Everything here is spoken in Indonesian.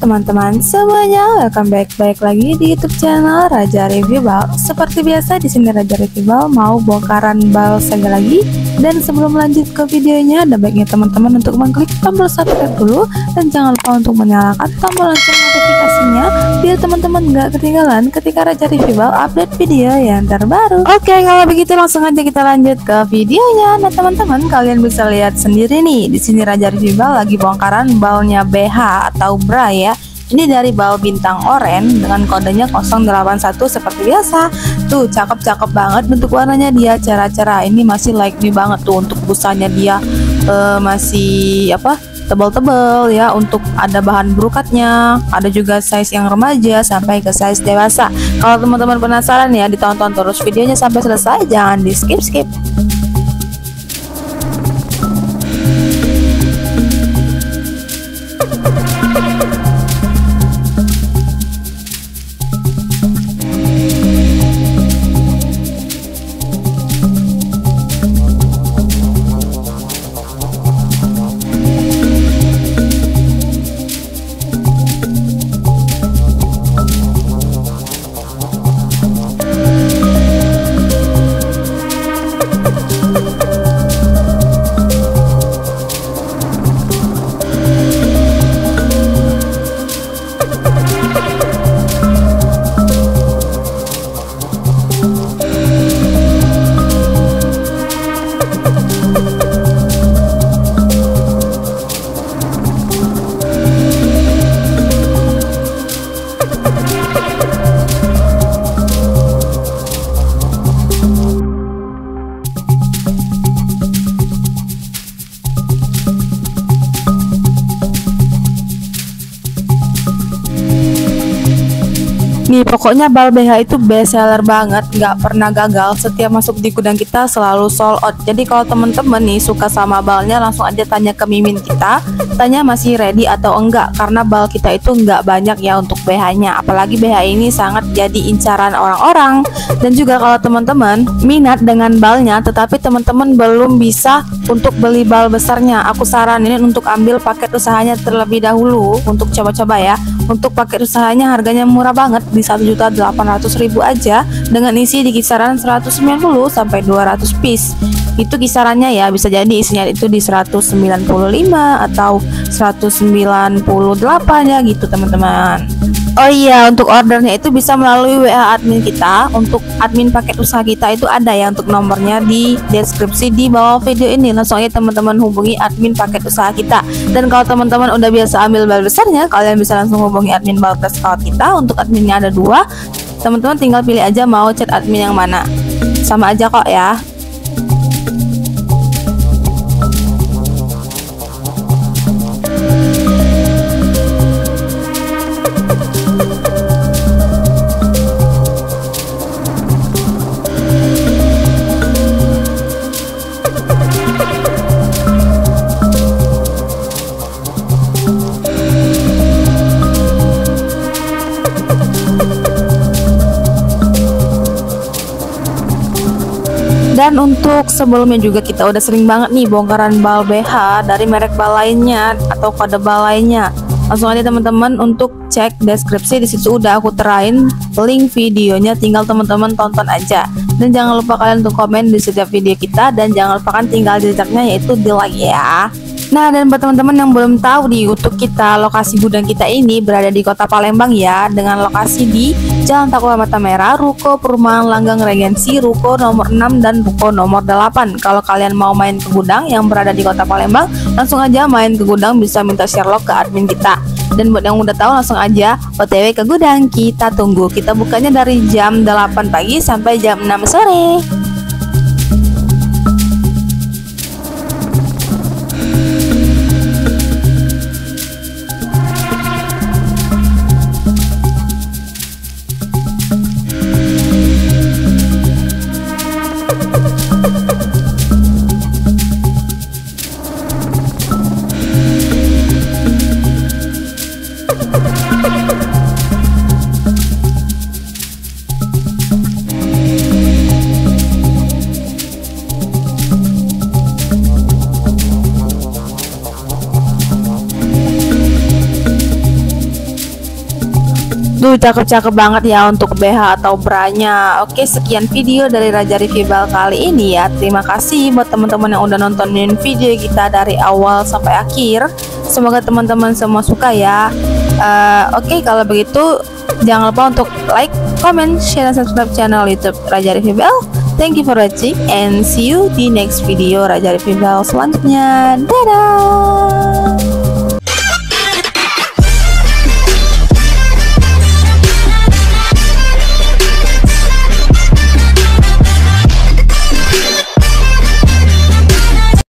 teman-teman semuanya, welcome back lagi di YouTube channel Raja Review Bal. Seperti biasa di sini Raja Review Bal mau bongkaran bal saja lagi. Dan sebelum lanjut ke videonya, ada baiknya teman-teman untuk mengklik tombol subscribe dulu dan jangan lupa untuk menyalakan tombol lonceng notifikasinya biar teman-teman nggak ketinggalan ketika Raja Review Bal update video yang terbaru. Oke, kalau begitu langsung aja kita lanjut ke videonya. Nah teman-teman, kalian bisa lihat sendiri nih, di sini Raja Review Bal lagi bongkaran balnya BH atau bra ya. Ini dari bal bintang oranye dengan kodenya 081 seperti biasa. Tuh cakep-cakep banget bentuk warnanya dia, cara-cara ini masih like me banget tuh. Untuk busanya dia masih tebal-tebal ya, untuk ada bahan brokatnya, ada juga size yang remaja sampai ke size dewasa. Kalau teman-teman penasaran ya, ditonton terus videonya sampai selesai, jangan di skip. Nih pokoknya bal BH itu best seller banget, nggak pernah gagal. Setiap masuk di gudang kita selalu sold out. Jadi kalau temen-temen nih suka sama balnya, langsung aja tanya ke mimin kita, tanya masih ready atau enggak, karena bal kita itu nggak banyak ya untuk BH-nya. Apalagi BH ini sangat jadi incaran orang-orang. Dan juga kalau teman-teman minat dengan balnya tetapi teman-teman belum bisa untuk beli bal besarnya, aku saranin untuk ambil paket usahanya terlebih dahulu untuk coba-coba ya. Untuk paket usahanya harganya murah banget, di 1.800.000 aja dengan isi di kisaran 190 sampai 200 piece. Itu kisarannya ya, bisa jadi isinya itu di 195 atau 198 ya gitu teman-teman. Oh iya, untuk ordernya itu bisa melalui WA admin kita. Untuk admin paket usaha kita itu ada ya, untuk nomornya di deskripsi di bawah video ini. Langsung aja teman-teman hubungi admin paket usaha kita. Dan kalau teman-teman udah biasa ambil bal besarnya, kalian bisa langsung hubungi admin bal press scout kita. Untuk adminnya ada 2, teman-teman tinggal pilih aja mau chat admin yang mana, sama aja kok ya. Dan untuk sebelumnya juga kita udah sering banget nih bongkaran bal BH dari merek bal lainnya atau kode bal lainnya. Langsung aja teman-teman untuk cek deskripsi, di situ udah aku terain link videonya, tinggal teman-teman tonton aja. Dan jangan lupa kalian untuk komen di setiap video kita, dan jangan lupakan tinggal jejaknya yaitu di like ya. Nah, dan buat teman-teman yang belum tahu di YouTube kita, lokasi gudang kita ini berada di Kota Palembang ya, dengan lokasi di Jalan Takwa Mata Merah, Ruko Perumahan Langgang Regensi, Ruko nomor 6 dan Ruko nomor 8. Kalau kalian mau main ke gudang yang berada di Kota Palembang, langsung aja main ke gudang, bisa minta share log ke admin kita. Dan buat yang udah tahu, langsung aja OTW ke gudang, kita tunggu. Kita bukanya dari jam 8 pagi sampai jam 6 sore. Duh, cakep-cakep banget ya untuk BH atau bra-nya. Oke, sekian video dari Raja Review Bal kali ini ya. Terima kasih buat teman-teman yang udah nontonin video kita dari awal sampai akhir. Semoga teman-teman semua suka ya. Oke, kalau begitu jangan lupa untuk like, comment, share, dan subscribe channel YouTube Raja Review Bal. Thank you for watching and see you di next video Raja Review Bal selanjutnya. Dadah.